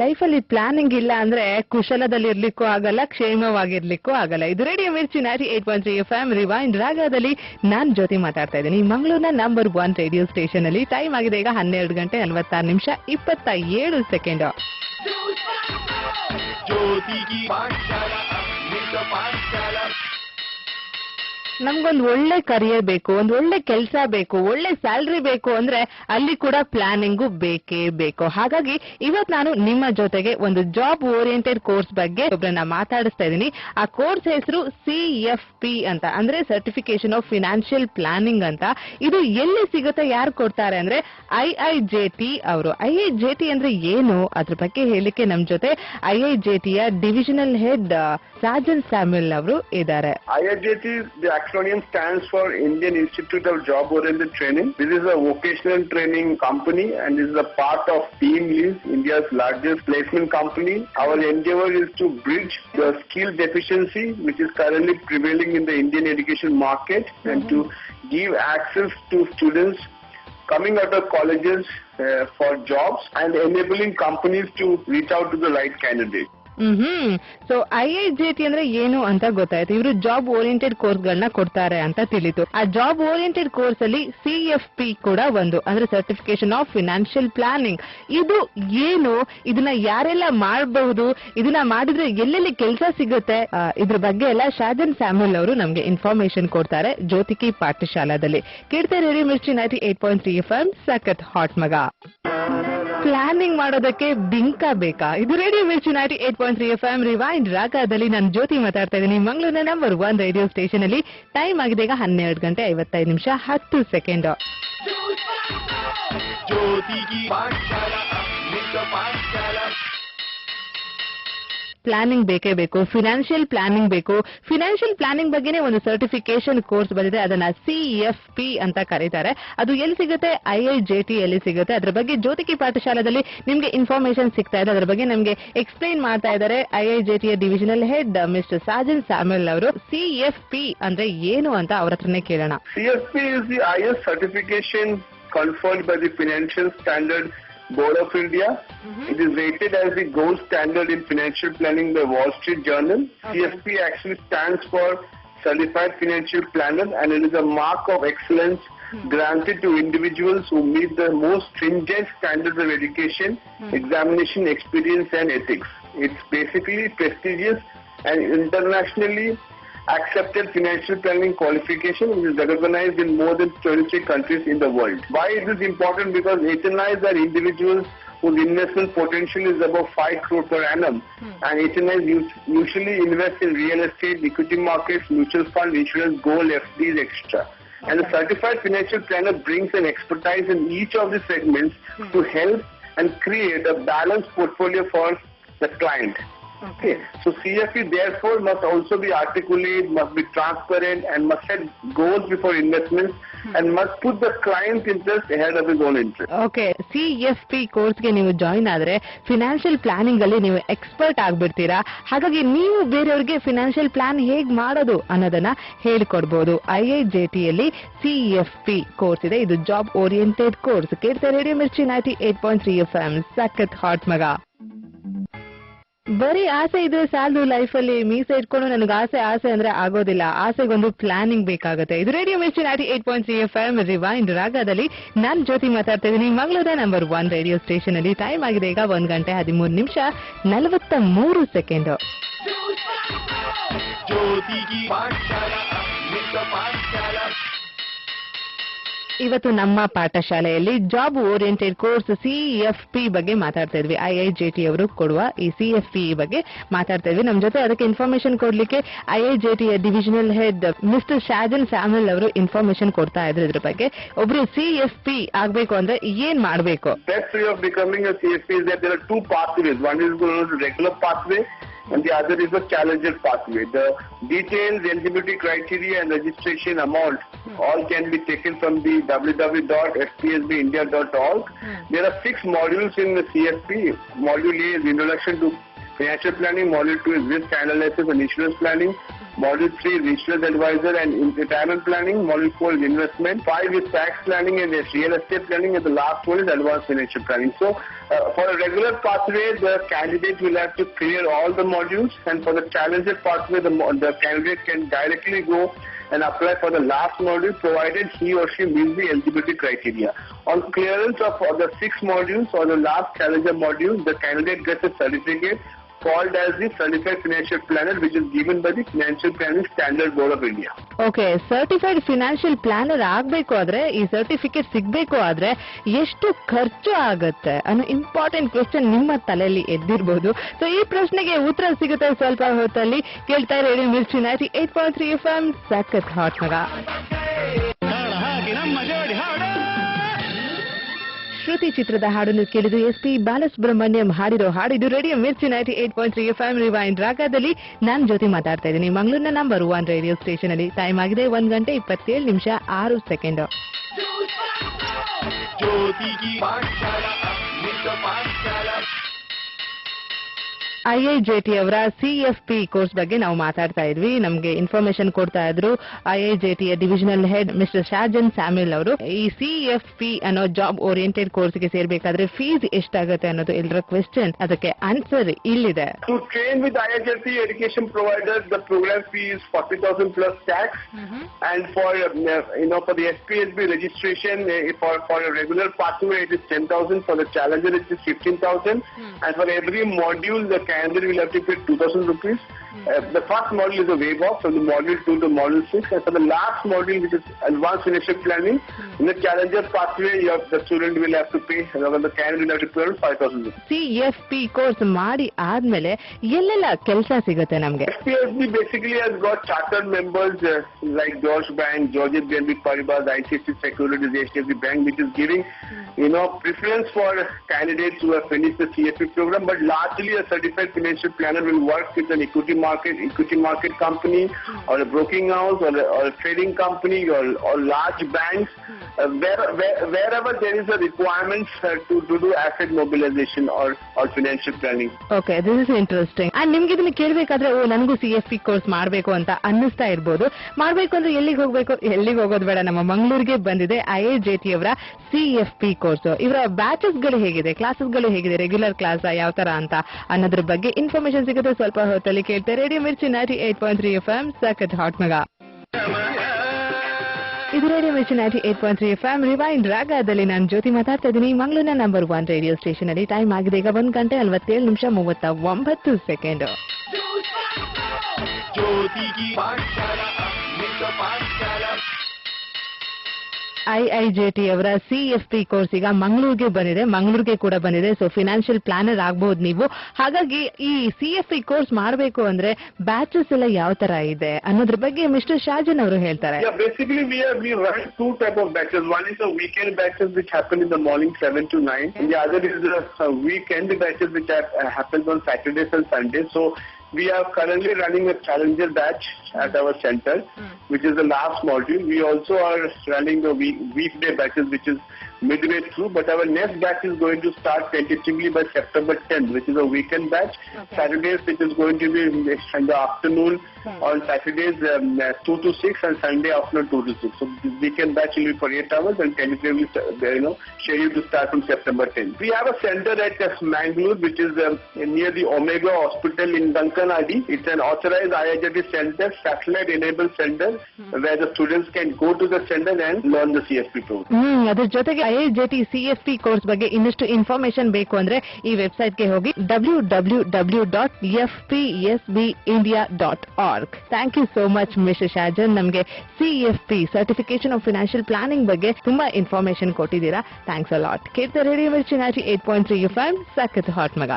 ಲೈಫಲ್ಲಿ ಪ್ಲಾನಿಂಗ್ ಇಲ್ಲ ಅಂದ್ರೆ ಕುಶಲದಲ್ಲಿ ಇರ್ಲಿಕ್ಕೂ ಆಗಲ್ಲ, ಕ್ಷೇಮವಾಗಿರ್ಲಿಕ್ಕೂ ಆಗಲ್ಲ. ಇದು ರೇಡಿಯೋ ಮಿರ್ಚಿ 98.3 FM ರಿವೈಂಡ್ ರಾಗದಲ್ಲಿ ನಾನ್ ಜ್ಯೋತಿ ಮಾತಾಡ್ತಾ ಇದ್ದೀನಿ. ಮಂಗಳೂರಿನ ನಂಬರ್ 1 ರೇಡಿಯೋ ಸ್ಟೇಷನ್ ಅಲ್ಲಿ ಟೈಮ್ ಆಗಿದೆ ಈಗ 12 ಗಂಟೆ 46 ನಿಮಿಷ 27 ಸೆಕೆಂಡ್. ನಮ್ಗೊಂದು ಒಳ್ಳೆ ಕರಿಯರ್ ಬೇಕು, ಒಂದು ಒಳ್ಳೆ ಕೆಲಸ ಬೇಕು, ಒಳ್ಳೆ ಸ್ಯಾಲ್ರಿ ಬೇಕು ಅಂದ್ರೆ ಅಲ್ಲಿ ಕೂಡ ಪ್ಲಾನಿಂಗು ಬೇಕೇ ಬೇಕು. ಹಾಗಾಗಿ ಇವತ್ತು ನಾನು ನಿಮ್ಮ ಜೊತೆಗೆ ಒಂದು ಜಾಬ್ ಓರಿಯೆಂಟೆಡ್ ಕೋರ್ಸ್ ಬಗ್ಗೆ ಒಬ್ಬರನ್ನ ಮಾತಾಡಿಸ್ತಾ ಇದ್ದೀನಿ. ಆ ಕೋರ್ಸ್ ಹೆಸರು CFP ಅಂತ, ಅಂದ್ರೆ ಸರ್ಟಿಫಿಕೇಶನ್ ಆಫ್ ಫಿನಾನ್ಷಿಯಲ್ ಪ್ಲಾನಿಂಗ್ ಅಂತ. ಇದು ಎಲ್ಲಿ ಸಿಗುತ್ತೆ, ಯಾರು ಕೊಡ್ತಾರೆ ಅಂದ್ರೆ IIJT ಅವರು. IIJT ಅಂದ್ರೆ ಏನು, ಅದ್ರ ಬಗ್ಗೆ ಹೇಳಿಕ್ಕೆ ನಮ್ ಜೊತೆ IIJTಯ ಡಿವಿಷನಲ್ ಹೆಡ್ ಸಾಜನ್ ಸ್ಯಾಮ್ಯುಲ್ ಅವರು ಇದ್ದಾರೆ. IIJT, the acronym stands for Indian Institute of Job Oriented Training. This is a vocational training company and this is a part of Team Lease, India's largest placement company. Our endeavor is to bridge the skill deficiency which is currently prevailing in the Indian education market and to give access to students coming out of colleges for jobs and enabling companies to reach out to the right candidate. So IIJT ಅಂದ್ರೆ ಏನು ಅಂತ ಗೊತ್ತಾಯ್ತು. ಇವರು job oriented course ಗಳನ್ನ ಕೊಡ್ತಾರೆ ಅಂತ ತಿಳಿತು. ಆ ಜಾಬ್ ಓರಿಯೆಂಟೆಡ್ ಕೋರ್ಸ್ ಅಲ್ಲಿ CFP ಕೂಡ ಒಂದು, ಅಂದ್ರೆ ಸರ್ಟಿಫಿಕೇಶನ್ ಆಫ್ ಫಿನಾನ್ಷಿಯಲ್ ಪ್ಲಾನಿಂಗ್. ಇದು ಏನು, ಇದನ್ನ ಯಾರೆಲ್ಲ ಮಾಡಬಹುದು, ಇದನ್ನ ಮಾಡಿದ್ರೆ ಎಲ್ಲೆಲ್ಲಿ ಕೆಲಸ ಸಿಗುತ್ತೆ, ಇದ್ರ ಬಗ್ಗೆ ಎಲ್ಲ ಶಾಜನ್ ಸ್ಯಾಮ್ಯುಲ್ ಅವರು ನಮ್ಗೆ ಇನ್ಫಾರ್ಮೇಶನ್ ಕೊಡ್ತಾರೆ ಜ್ಯೋತಿಕಿ ಪಾಠಶಾಲಾದಲ್ಲಿ. ಕೇಳ್ತಾ ರೇಡಿಯೋ ಮಿರ್ಚಿ 98.3 FM ಸಖತ್ ಹಾಟ್ ಮಗ. ಪ್ಲಾನಿಂಗ್ ಮಾಡೋದಕ್ಕೆ ಬಿಂಕ ಬೇಕಾ? ಇದು ರೇಡಿಯೋ ಮಿರ್ಚಿ 98.3 FM ರಿವೈಂಡ್ ರಾಗದಲ್ಲಿ ನಾನು ಜ್ಯೋತಿ ಮಾತಾಡ್ತಾ ಇದ್ದೀನಿ. ಮಂಗಳೂರಿನ ನಂಬರ್ 1 ರೇಡಿಯೋ ಸ್ಟೇಷನ್ ಅಲ್ಲಿ ಟೈಮ್ ಆಗಿದೆ ಈಗ 12 ಗಂಟೆ 55 ನಿಮಿಷ 10 ಸೆಕೆಂಡ್. ಪ್ಲಾನಿಂಗ್ ಬೇಕೇ ಬೇಕು, ಫಿನಾನ್ಷಿಯಲ್ ಪ್ಲಾನಿಂಗ್ ಬೇಕು. ಫಿನಾನ್ಷಿಯಲ್ ಪ್ಲಾನಿಂಗ್ ಬಗ್ಗೆನೇ ಒಂದು ಸರ್ಟಿಫಿಕೇಶನ್ ಕೋರ್ಸ್ ಬಂದಿದೆ, ಅದನ್ನ CFP ಅಂತ ಕರೀತಾರೆ. ಅದು ಎಲ್ಲಿ ಸಿಗುತ್ತೆ? IIJT ಎಲ್ಲಿ ಸಿಗುತ್ತೆ. ಅದ್ರ ಬಗ್ಗೆ ಜ್ಯೋತಿಕಿ ಪಾಠಶಾಲಾದಲ್ಲಿ ನಿಮ್ಗೆ ಇನ್ಫಾರ್ಮೇಶನ್ ಸಿಗ್ತಾ ಇದೆ. ಅದ್ರ ಬಗ್ಗೆ ನಮ್ಗೆ ಎಕ್ಸ್ಪ್ಲೈನ್ ಮಾಡ್ತಾ ಇದ್ದಾರೆ IIJTಯ divisional head mister Sajan Samuel ಅವರು. CFP ಅಂದ್ರೆ ಏನು ಅಂತ ಅವ್ರ ಹತ್ರನೇ ಕೇಳೋಣ. CFP is the highest certification conferred by the Financial Standard Board of India. It is rated as the gold standard in financial planning by Wall Street Journal. CFP actually stands for Certified Financial Planner and it is a mark of excellence granted to individuals who meet the most stringent standards of education, examination, experience and ethics. It's basically prestigious and internationally accepted financial planning qualification which is recognized in more than 23 countries in the world. Why is this important? Because HNIs are individuals whose investment potential is above 5 crore per annum and HNIs usually invest in real estate, equity markets, mutual fund, insurance, gold, FDs, etc. And the certified financial planner brings an expertise in each of the segments to help and create a balanced portfolio for the client. Okay. So CFP therefore must also be articulate, must be transparent and must set goals before investments and must put the client's interest ahead of his own interest. Okay. CFP ಕೋರ್ಸ್ಗೆ ನೀವು join ಆದ್ರೆ financial planning ಅಲ್ಲಿ ನೀವು expert ಆಗ್ಬಿಡ್ತೀರಾ. ಹಾಗಾಗಿ ನೀವು ಬೇರೆಯವ್ರಿಗೆ financial plan ಹೇಗ್ ಮಾಡೋದು ಅನ್ನೋದನ್ನ ಹೇಳಿಕೊಡ್ಬೋದು. IIJTಯಲ್ಲಿ CFP ಕೋರ್ಸ್ ಇದೆ. ಇದು ಜಾಬ್ ಓರಿಯೆಂಟೆಡ್ ಕೋರ್ಸ್. ಕೇಳ್ತಾ ರೇಡಿಯೋ ಮಿರ್ಚಿ 98.3 FM ಸಖತ್ ಹಾಟ್ ಮಗ. ಬರೀ ಆಸೆ ಇದ್ರೆ ಸಾಲದು ಲೈಫಲ್ಲಿ. ಮೀಸೆ ಇಟ್ಕೊಂಡು ನನಗೆ ಆಸೆ ಅಂದ್ರೆ ಆಗೋದಿಲ್ಲ. ಆಸೆಗೊಂದು ಪ್ಲಾನಿಂಗ್ ಬೇಕಾಗುತ್ತೆ. ಇದು ರೇಡಿಯೋ ಮಿರ್ಚಿ 98.3 FM ರಿವೈಂಡ್ ರಾಗದಲ್ಲಿ ನಾನ್ ಜ್ಯೋತಿ ಮಾತಾಡ್ತಾ ಇದ್ದೀನಿ. ಮಂಗಳೂರಿನ ನಂಬರ್ 1 ರೇಡಿಯೋ ಸ್ಟೇಷನ್ ಅಲ್ಲಿ ಟೈಮ್ ಆಗಿದೆ ಈಗ 1 ಗಂಟೆ 13 ನಿಮಿಷ 43 ಸೆಕೆಂಡ್. ಇವತ್ತು ನಮ್ಮ ಪಾಠಶಾಲೆಯಲ್ಲಿ ಜಾಬ್ ಓರಿಯೆಂಟೆಡ್ ಕೋರ್ಸ್ CFP ಬಗ್ಗೆ ಮಾತಾಡ್ತಾ ಇದ್ವಿ. IIJT ಅವರು ಕೊಡುವ ಈ CFP ಬಗ್ಗೆ ಮಾತಾಡ್ತಾ ಇದ್ವಿ. ನಮ್ಮ ಜೊತೆ ಅದಕ್ಕೆ ಇನ್ಫಾರ್ಮೇಶನ್ ಕೊಡ್ಲಿಕ್ಕೆ IIJTಯ divisional head mister Shajan Samuel ಅವರು ಇನ್ಫಾರ್ಮೇಶನ್ ಕೊಡ್ತಾ ಇದ್ರು. ಇದ್ರ ಬಗ್ಗೆ ಒಬ್ರು CFP ಆಗ್ಬೇಕು ಅಂದ್ರೆ ಏನ್ ಮಾಡ್ಬೇಕು? Best way of becoming a CFP is that there are two pathways. One is the regular pathway and the other is the challenger pathway. The details, eligibility criteria and registration amount all can be taken from the www.fpsbindia.org. There are 6 modules in the CFP. Module A is Introduction to Financial Planning. Module 2 is Risk Analysis and Insurance Planning. Module 3 is insurance advisor and retirement planning. Module 4 is investment. 5 is tax planning and real estate planning, and the last one is advanced financial planning. So for a regular pathway, the candidate will have to clear all the modules, and for the challenger pathway, the candidate can directly go and apply for the last module provided he or she meets the eligibility criteria. On clearance of the 6 modules or the last challenger module, the candidate gets a certificate called as the Certified Financial Planner, which is given by the Financial Planning Standard Board of India. Okay, certified financial planner ಆಗ್ಬೇಕು ಆದ್ರೆ, ಈ certificate ಸಿಗ್ಬೇಕು ಆದ್ರೆ ಎಷ್ಟು ಖರ್ಚು ಆಗತ್ತೆ ಅನ್ನೋ important question ನಿಮ್ಮ ತಲೆಯಲ್ಲಿ ಎದ್ದಿರ್ಬೋದು. ಸೊ ಈ ಪ್ರಶ್ನೆಗೆ ಉತ್ತರ ಸಿಗುತ್ತೆ ಸ್ವಲ್ಪ ಹೊತ್ತಲ್ಲಿ. ಕೇಳ್ತಾ ಇರಿ ಮಿರ್ಚಿ 98.3 FM ಸಖತ್ ಹಾಟ್ ಮಗ. ಶ್ರುತಿ ಚಿತ್ರದ ಹಾಡನ್ನು ಕೇಳಿದು SP ಬಾಲಸುಬ್ರಹ್ಮಣ್ಯಂ ಹಾಡಿರೋ ಹಾಡಿದು ರೇಡಿಯೋ ಮಿರ್ಚಿ 98.3 FM ರಿವೈಂಡ್ ರಾಗದಲ್ಲಿ ನಾನು ಜ್ಯೋತಿ ಮಾತಾಡ್ತಾ ಇದ್ದೀನಿ, ಮಂಗಳೂರಿನ ನಂಬರ್ 1 ರೇಡಿಯೋ ಸ್ಟೇಷನ್ ಅಲ್ಲಿ. ಟೈಮ್ ಆಗಿದೆ 1 ಗಂಟೆ 27 ನಿಮಿಷ 6 ಸೆಕೆಂಡ್. IIJT ಅವರ CFP ಕೋರ್ಸ್ ಬಗ್ಗೆ ನಾವು ಮಾತಾಡ್ತಾ ಇದ್ವಿ. ನಮಗೆ ಇನ್ಫಾರ್ಮೇಶನ್ ಕೊಡ್ತಾ ಇದ್ರು IIJT divisional head mister Shajan Samuel ಅವರು. ಈ CFP ಅನ್ನೋ ಜಾಬ್ ಓರಿಯೆಂಟೆಡ್ ಕೋರ್ಸ್ ಗೆ ಸೇರ್ಬೇಕಾದ್ರೆ ಫೀಸ್ ಎಷ್ಟಾಗುತ್ತೆ ಅನ್ನೋದು ಎಲ್ಲರ ಕ್ವೆಶ್ಚನ್. ಅದಕ್ಕೆ ಆನ್ಸರ್ ಇಲ್ಲಿದೆ. To train with IIJT education providers, the program fee is 40,000 plus tax, and for for the SPSB registration, for a regular pathway it is 10,000, for the challenger it is 15,000, and for every module the candidate will have to pay 2,000 rupees. The first module is a waive off from the module 2 to module 6, and for the last module, which is advanced financial planning, in the challenger pathway, the student will have to pay, the candidate will have to pay 5,000 rupees. CFP course ಮಾಡಿ ಆದ್ಮೇಲೆ ಎಲ್ಲೆಲ್ಲ ಕೆಲಸ ಸಿಗುತ್ತೆ ನಮಗೆ? SPSB basically has got chartered members like Deutsche Bank, Georgia BNP Paribas, ICICI Securities, HDFC Bank, which is giving preference for candidates who have finished the CFP program, but largely a certified financial planner will work with an equity market company or a broking house or a trading company or large banks, wherever there is a requirement to do asset mobilization or financial planning. Okay, this is interesting. And ನಿಮಗೆ ಇದನ್ನ ಕೇಳಬೇಕಾದ್ರೆ ನನಗೂ CFP course ಮಾಡಬೇಕು ಅಂತ ಅನ್ನಿಸ್ತಾ ಇರಬಹುದು. ಮಾಡಬೇಕು ಅಂದ್ರೆ ಎಲ್ಲಿಗೆ ಹೋಗೋದು ಬೇಡ, ನಮ್ಮ ಮಂಗಳೂರಿಗೆ ಬಂದಿದೆ IIJT ಅವರ CFP ಕೋರ್ಸ್. ಇವರ ಬ್ಯಾಚಸ್ ಗಳು ಹೇಗಿದೆ, ಕ್ಲಾಸಸ್ ಗಳು ಹೇಗಿದೆ, ರೆಗ್ಯುಲರ್ ಕ್ಲಾಸ್ ಯಾವ ತರ ಅಂತ ಅನ್ನೋದ್ರ ಬಗ್ಗೆ ಇನ್ಫಾರ್ಮೇಶನ್ ಸಿಗುತ್ತೆ ಸ್ವಲ್ಪ ಹೊತ್ತಲ್ಲಿ. ಕೇಳ್ತಾರೆ ರೇಡಿಯೋ ಮಿರ್ಚಿ 98.3 FM ಸಖತ್ ಹಾಟ್ ಮಗ. ಇದು ರೇಡಿಯೋ ಮಿರ್ಚಿ 98.3 FM ರಿವೈಂಡ್ ರಾಗದಲ್ಲಿ ನಾನು ಜ್ಯೋತಿ ಮಾತಾಡ್ತಾ ಇದ್ದೀನಿ, ಮಂಗಳೂರಿನ ನಂಬರ್ 1 ರೇಡಿಯೋ ಸ್ಟೇಷನ್ ಅಲ್ಲಿ. ಟೈಮ್ ಆಗಿದೆ ಈಗ 1 ಗಂಟೆ 47 ನಿಮಿಷ 39 ಸೆಕೆಂಡ್. IIJT ಅವರ CFP ಕೋರ್ಸ್ ಈಗ ಮಂಗಳೂರಿಗೆ ಕೂಡ ಬಂದಿದೆ. ಸೊ ಫಿನಾನ್ಷಿಯಲ್ ಪ್ಲಾನರ್ ಆಗಬಹುದು ನೀವು. ಹಾಗಾಗಿ ಈ CFP ಕೋರ್ಸ್ ಮಾಡಬೇಕು ಅಂದ್ರೆ ಬ್ಯಾಚಸ್ ಎಲ್ಲ ಯಾವ ತರ ಇದೆ ಅನ್ನೋದ್ರ ಬಗ್ಗೆ ಮಿಸ್ಟರ್ ಶಾಜನ್ ಅವರು ಹೇಳ್ತಾರೆ. Basically we run 2 type of batches. One is the weekend batches which happen in the morning 7 to 9, and the other is the weekend batches which happens on Saturdays and Sundays. So we are currently running a challenger batch at our center, which is the last module. We also are running the weekday batches, which is midway through, but our next batch is going to start tentatively by September 10th, which is a weekend batch. Okay. Saturdays, which is going to be in the afternoon, on Saturdays 2 to 6, and Sunday afternoon 2 to 6. So this weekend batch will be for 8 hours and tentatively scheduled to start from September 10th. We have a center at Mangalore, which is near the Omega Hospital in Dankanadi. It's an authorized IIJT center, satellite-enabled center, where the students can go to the center and learn the CFP program. ಅದರ ಜೊತೆಗೆ IIJT CFP course ಬಗ್ಗೆ ಇನ್ನಷ್ಟು information ಬೇಕು ಅಂದ್ರೆ ಈ ವೆಬ್ಸೈಟ್ಗೆ ಹೋಗಿ www.fpsbindia.org. Thank you so much mister Shajan. ನಮಗೆ CFP certification of financial planning ಬಗ್ಗೆ ತುಂಬಾ ಇನ್ಫಾರ್ಮೇಶನ್ ಕೊಟ್ಟಿದ್ದೀರಾ. Thanks a lot. ಕೇಳ್ತಾ ರೇಡಿಯೋ ಮಿರ್ಚಿ 98.3 FM ಸಖತ್ ಹಾಟ್ ಮಗ.